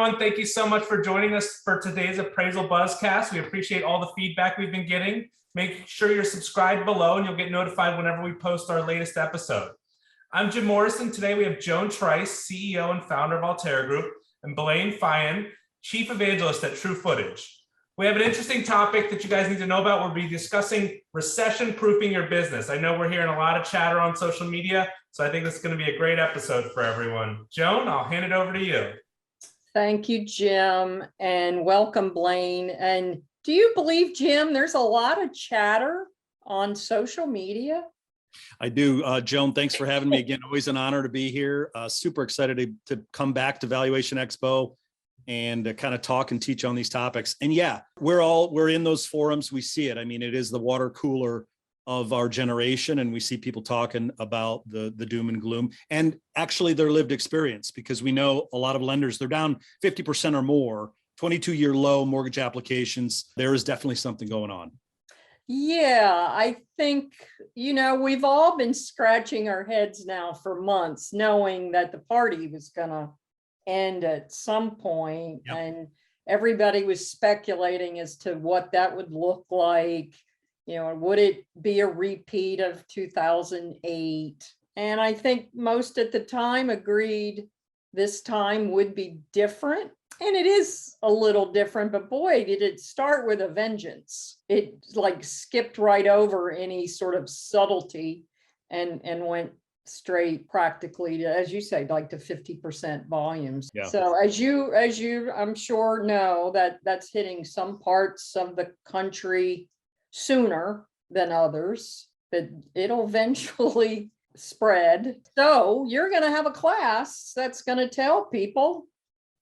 everyone. Thank you so much for joining us for today's Appraisal Buzzcast. We appreciate all the feedback we've been getting. Make sure you're subscribed below and you'll get notified whenever we post our latest episode. I'm Jim Morrison. Today we have Joan Trice, CEO and founder of Allterra Group, and Blaine Feyen, Chief Evangelist at True Footage. We have an interesting topic that you guys need to know about. We'll be discussing recession-proofing your business. I know we're hearing a lot of chatter on social media, so I think this is going to be a great episode for everyone. Joan, I'll hand it over to you. Thank you, Jim, and welcome, Blaine. And do you believe, Jim, there's a lot of chatter on social media? I do. Joan, thanks for having me again. Always an honor to be here. Super excited to come back to Valuation Expo and kind of talk and teach on these topics. And yeah, we're in those forums. We see it. I mean, it is the water cooler of our generation, and we see people talking about the doom and gloom and actually their lived experience, because we know a lot of lenders, they're down 50% or more, 22-year low mortgage applications. There is definitely something going on. Yeah, I think, we've all been scratching our heads now for months, knowing that the party was going to end at some point. Yep. And everybody was speculating as to what that would look like. Would it be a repeat of 2008? And I think most at the time agreed this time would be different. And it is a little different, but boy, did it start with a vengeance. It skipped right over any sort of subtlety and went straight practically to, as you say, to 50% volumes. Yeah. So as you I'm sure know, that's hitting some parts of the country sooner than others, but it'll eventually spread. So you're going to have a class that's going to tell people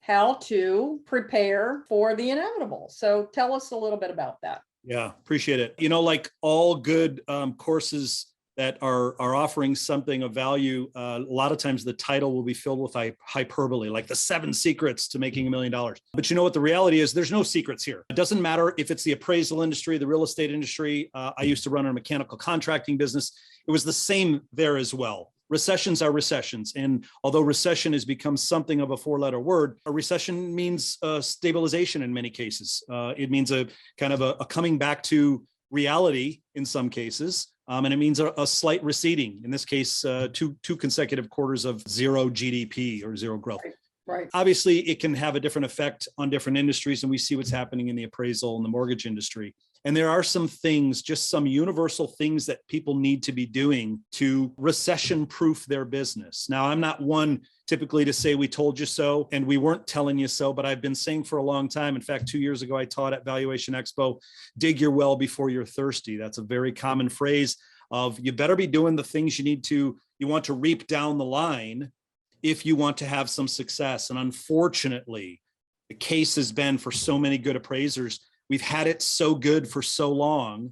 how to prepare for the inevitable. So tell us a little bit about that. Yeah, appreciate it. Like all good courses that are offering something of value, a lot of times the title will be filled with hyperbole, like the 7 secrets to making $1 million. But you know what the reality is? There's no secrets here. It doesn't matter if it's the appraisal industry, the real estate industry. I used to run a mechanical contracting business. It was the same there as well. Recessions are recessions. And although recession has become something of a 4-letter word, a recession means stabilization in many cases. It means a kind of a coming back to reality in some cases. And it means a slight receding, in this case, two consecutive quarters of zero GDP or zero growth. Right. Obviously, it can have a different effect on different industries, and we see what's happening in the appraisal and the mortgage industry. And there are some things, just some universal things that people need to be doing to recession-proof their business. Now, I'm not one typically to say we told you so and we weren't telling you so, but I've been saying for a long time. In fact, 2 years ago, I taught at Valuation Expo, dig your well before you're thirsty. That's a very common phrase of you better be doing the things you want to reap down the line if you want to have some success. And unfortunately, the case has been for so many good appraisers, we've had it so good for so long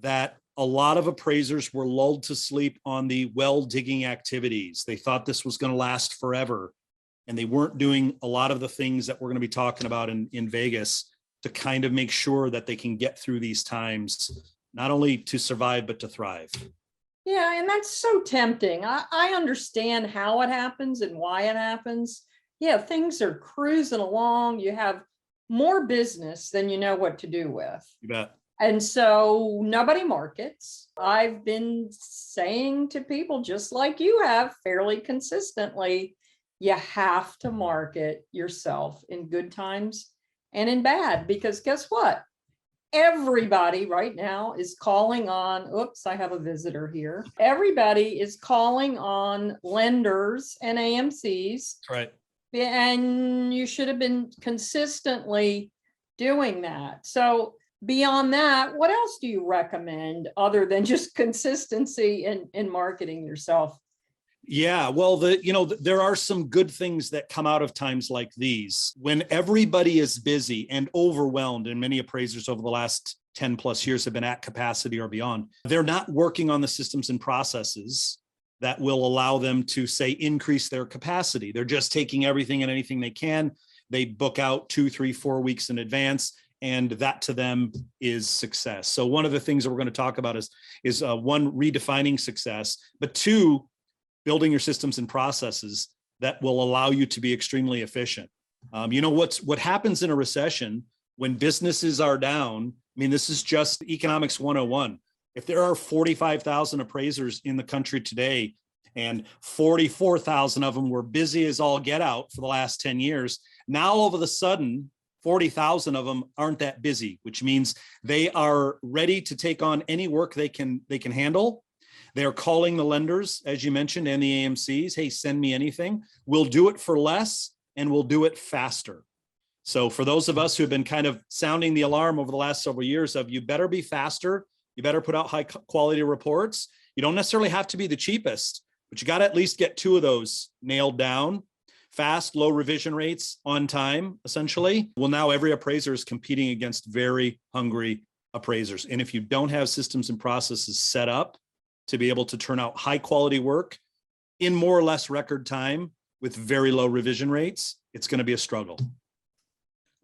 that a lot of appraisers were lulled to sleep on the well digging activities. They thought this was going to last forever, and they weren't doing a lot of the things that we're going to be talking about in Vegas to kind of make sure that they can get through these times, not only to survive, but to thrive. Yeah, and that's so tempting. I understand how it happens and why it happens. Yeah, things are cruising along. You have more business than you know what to do with. You bet. And so nobody markets. I've been saying to people, just like you have fairly consistently, you have to market yourself in good times and in bad, because guess what? Everybody right now is calling on, oops, I have a visitor here. Everybody is calling on lenders and AMCs. That's right. And you should have been consistently doing that. So beyond that, what else do you recommend other than just consistency in marketing yourself? Yeah, well, there are some good things that come out of times like these. When everybody is busy and overwhelmed, and many appraisers over the last 10 plus years have been at capacity or beyond, they're not working on the systems and processes that will allow them to, say, increase their capacity. They're just taking everything and anything they can. They book out 2, 3, 4 weeks in advance, and that to them is success. So one of the things that we're going to talk about is one, redefining success, but 2, building your systems and processes that will allow you to be extremely efficient. What happens in a recession when businesses are down. I mean, this is just economics 101. If there are 45,000 appraisers in the country today, and 44,000 of them were busy as all get out for the last 10 years, now all of a sudden, 40,000 of them aren't that busy, which means they are ready to take on any work they can handle. They're calling the lenders, as you mentioned, and the AMCs, hey, send me anything. We'll do it for less and we'll do it faster. So for those of us who have been kind of sounding the alarm over the last several years of you better be faster, you better put out high quality reports. You don't necessarily have to be the cheapest, but you got to at least get two of those nailed down. Fast, low revision rates on time, essentially. Well, now every appraiser is competing against very hungry appraisers. And if you don't have systems and processes set up to be able to turn out high quality work in more or less record time with very low revision rates, it's going to be a struggle.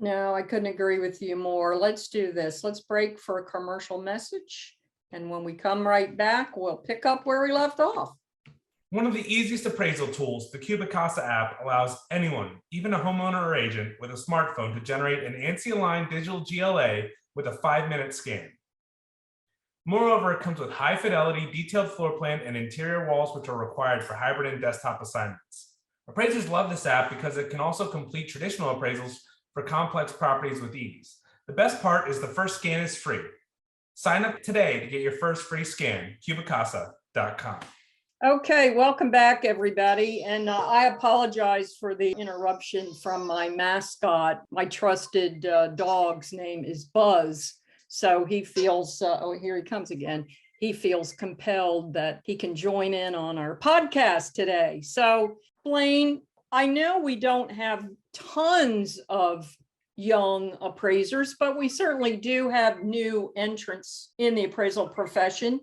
No, I couldn't agree with you more. Let's do this. Let's break for a commercial message. And when we come right back, we'll pick up where we left off. One of the easiest appraisal tools, the Cubicasa app, allows anyone, even a homeowner or agent with a smartphone, to generate an ANSI-aligned digital GLA with a 5-minute scan. Moreover, it comes with high fidelity, detailed floor plan and interior walls, which are required for hybrid and desktop assignments. Appraisers love this app because it can also complete traditional appraisals for complex properties with ease. The best part is the first scan is free. Sign up today to get your first free scan, cubicasa.com. Okay, welcome back, everybody. And I apologize for the interruption from my mascot. My trusted dog's name is Buzz. So he feels, oh, here he comes again. He feels compelled that he can join in on our podcast today. So, Blaine, I know we don't have tons of young appraisers, but we certainly do have new entrants in the appraisal profession.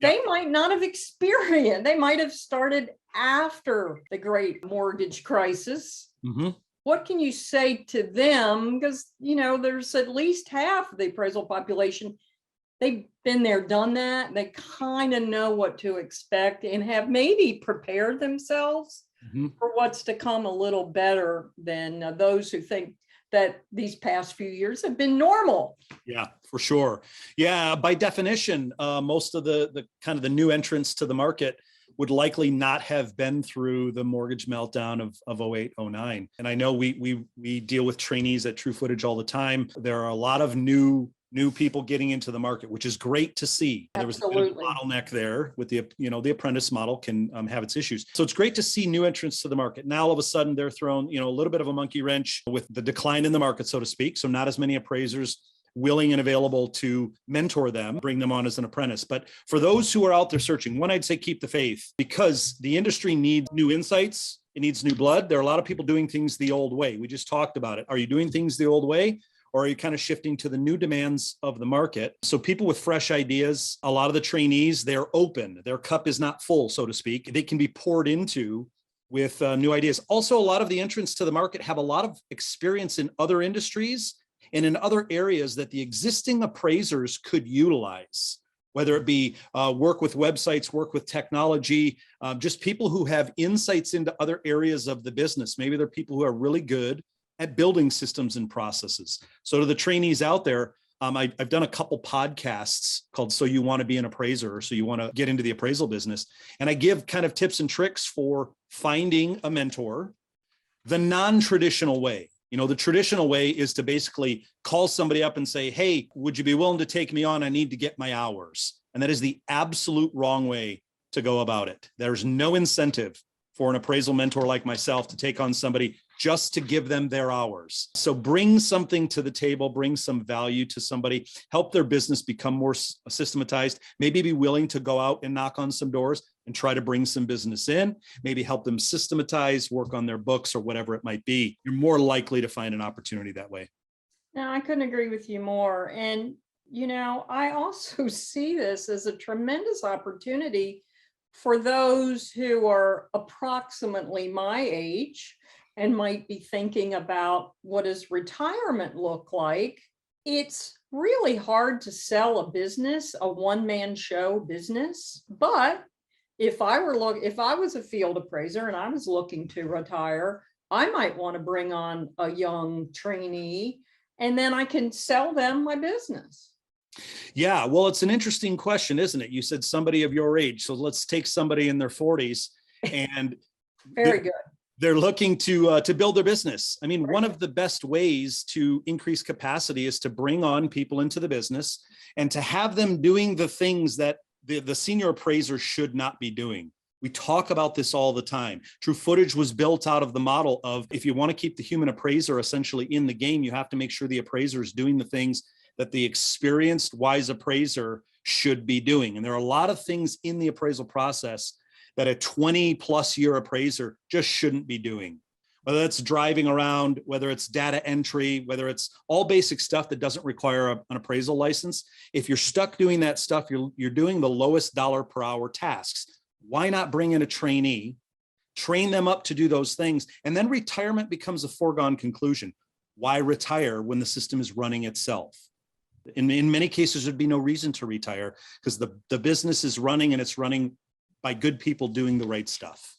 They might not have experienced, they might have started after the great mortgage crisis. Mm-hmm. What can you say to them? Because, you know, there's at least half of the appraisal population. They've been there, done that. They kind of know what to expect and have maybe prepared themselves for what's to come a little better than those who think that these past few years have been normal. Yeah, for sure. Yeah, by definition, most of the kind of the new entrants to the market would likely not have been through the mortgage meltdown of 08, 09. And I know we deal with trainees at True Footage all the time. There are a lot of new people getting into the market, which is great to see. Absolutely. There was a bit of a bottleneck there with the apprentice model can have its issues. So it's great to see new entrants to the market. Now all of a sudden they're thrown, a little bit of a monkey wrench with the decline in the market, so to speak. So not as many appraisers willing and available to mentor them, bring them on as an apprentice. But for those who are out there searching, one, I'd say keep the faith, because the industry needs new insights. It needs new blood. There are a lot of people doing things the old way. We just talked about it. Are you doing things the old way? Or are you kind of shifting to the new demands of the market? So people with fresh ideas, a lot of the trainees, they're open. Their cup is not full, so to speak. They can be poured into with new ideas. Also, a lot of the entrants to the market have a lot of experience in other industries and in other areas that the existing appraisers could utilize, whether it be work with websites, work with technology, just people who have insights into other areas of the business. Maybe they're people who are really good at building systems and processes. So to the trainees out there, I've done a couple podcasts called So You Want to Be an Appraiser, or So You Want to Get into the Appraisal Business. And I give kind of tips and tricks for finding a mentor the non-traditional way. The traditional way is to basically call somebody up and say, hey, would you be willing to take me on? I need to get my hours. And that is the absolute wrong way to go about it. There's no incentive for an appraisal mentor like myself to take on somebody just to give them their hours. So bring something to the table, bring some value to somebody, help their business become more systematized, maybe be willing to go out and knock on some doors and try to bring some business in, maybe help them systematize, work on their books or whatever it might be. You're more likely to find an opportunity that way. No, I couldn't agree with you more. And, I also see this as a tremendous opportunity for those who are approximately my age and might be thinking about what does retirement look like. It's really hard to sell a business, a one-man show business. But if I was a field appraiser and I was looking to retire, I might want to bring on a young trainee and then I can sell them my business. Yeah, well, it's an interesting question, isn't it? You said somebody of your age. So let's take somebody in their 40s and Very good. they're looking to build their business. I mean, one of the best ways to increase capacity is to bring on people into the business and to have them doing the things that the senior appraiser should not be doing. We talk about this all the time. True Footage was built out of the model of, if you want to keep the human appraiser essentially in the game, you have to make sure the appraiser is doing the things that the experienced, wise appraiser should be doing. And there are a lot of things in the appraisal process that a 20+ year appraiser just shouldn't be doing. Whether that's driving around, whether it's data entry, whether it's all basic stuff that doesn't require an appraisal license. If you're stuck doing that stuff, you're doing the lowest dollar per hour tasks. Why not bring in a trainee, train them up to do those things, and then retirement becomes a foregone conclusion. Why retire when the system is running itself? In many cases, there'd be no reason to retire because the business is running and it's running by good people doing the right stuff.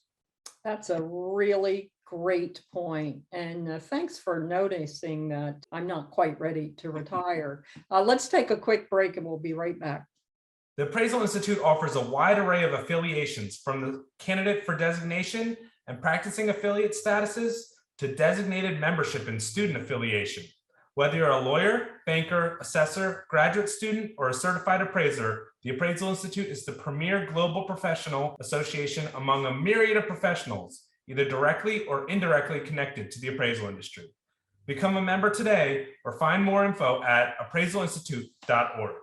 That's a really great point. And thanks for noticing that I'm not quite ready to retire. Let's take a quick break and we'll be right back. The Appraisal Institute offers a wide array of affiliations, from the candidate for designation and practicing affiliate statuses to designated membership and student affiliation. Whether you're a lawyer, banker, assessor, graduate student, or a certified appraiser, the Appraisal Institute is the premier global professional association among a myriad of professionals, either directly or indirectly connected to the appraisal industry. Become a member today or find more info at appraisalinstitute.org.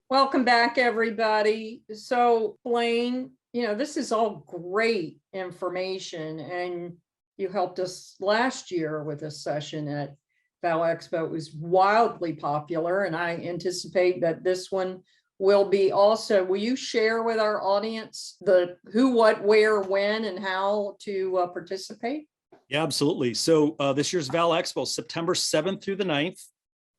Welcome back, everybody. So, Blaine, this is all great information, and you helped us last year with a session at Val Expo. It was wildly popular, and I anticipate that this one will be also. Will you share with our audience the who, what, where, when, and how to participate? Yeah, absolutely. So this year's Val Expo, September 7th through the 9th.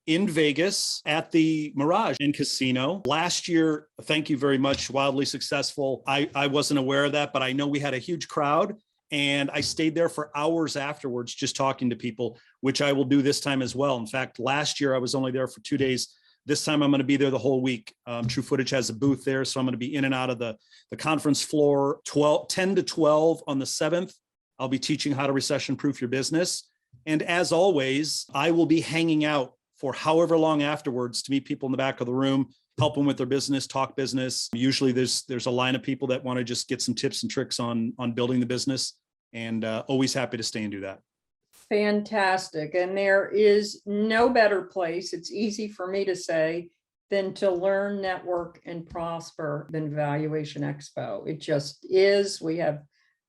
In Vegas at the Mirage and Casino. Last year, thank you very much, wildly successful. I wasn't aware of that, but I know we had a huge crowd and I stayed there for hours afterwards just talking to people, which I will do this time as well. In fact, last year I was only there for 2 days. This time I'm going to be there the whole week. True Footage has a booth there, so I'm going to be in and out of the conference floor 10 to 12 on the 7th. I'll be teaching how to recession-proof your business. And as always, I will be hanging out for however long afterwards to meet people in the back of the room, help them with their business, talk business. Usually there's a line of people that want to just get some tips and tricks on building the business, and always happy to stay and do that. Fantastic. And there is no better place, it's easy for me to say, than to learn, network, and prosper than Valuation Expo. It just is. We have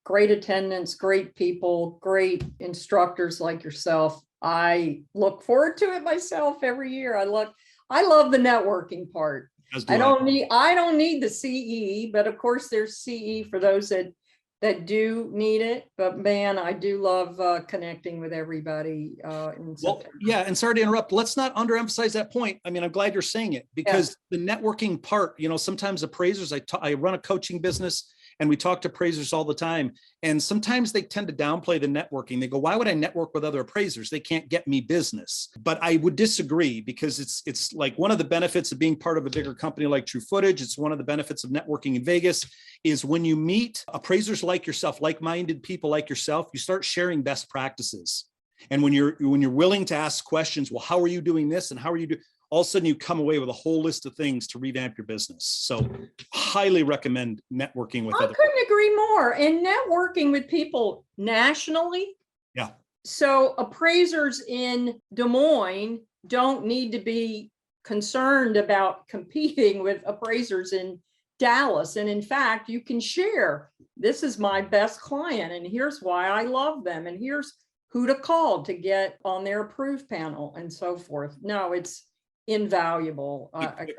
great attendance, great people, great instructors like yourself. I look forward to it myself every year. I love the networking part. I don't need the CE, but of course there's CE for those that do need it. But man, I do love connecting with everybody. Yeah, and sorry to interrupt. Let's not underemphasize that point. I mean, I'm glad you're saying it because the networking part, sometimes appraisers, I run a coaching business and we talk to appraisers all the time. And sometimes they tend to downplay the networking. They go, why would I network with other appraisers? They can't get me business. But I would disagree because it's like one of the benefits of being part of a bigger company like True Footage. It's one of the benefits of networking in Vegas is when you meet appraisers like yourself, like-minded people like yourself, you start sharing best practices. And when you're willing to ask questions, well, how are you doing this? And how are you doing? All of a sudden you come away with a whole list of things to revamp your business. So highly recommend networking with I couldn't agree more. And networking with people nationally. Yeah. So appraisers in Des Moines don't need to be concerned about competing with appraisers in Dallas. And in fact, you can share, this is my best client and here's why I love them. And here's who to call to get on their approved panel and so forth. No, it's invaluable.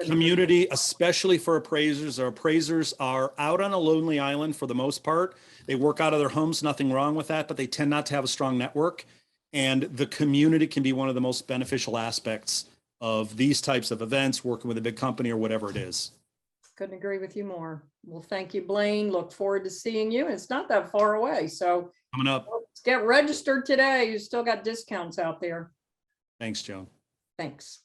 Community, especially for appraisers. Our appraisers are out on a lonely island for the most part. They work out of their homes, nothing wrong with that, but they tend not to have a strong network. And the community can be one of the most beneficial aspects of these types of events, working with a big company or whatever it is. Couldn't agree with you more. Well, thank you, Blaine. Look forward to seeing you. It's not that far away. So Coming up. Let's get registered today. You still got discounts out there. Thanks, Joan. Thanks.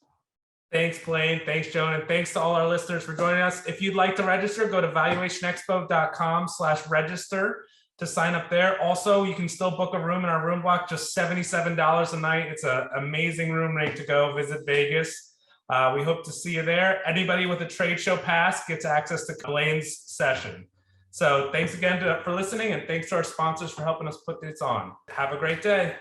Thanks, Blaine. Thanks, Joan. And thanks to all our listeners for joining us. If you'd like to register, go to valuationexpo.com/register to sign up there. Also, you can still book a room in our room block, just $77 a night. It's an amazing room rate to go visit Vegas. We hope to see you there. Anybody with a trade show pass gets access to Blaine's session. So thanks again for listening, and thanks to our sponsors for helping us put this on. Have a great day.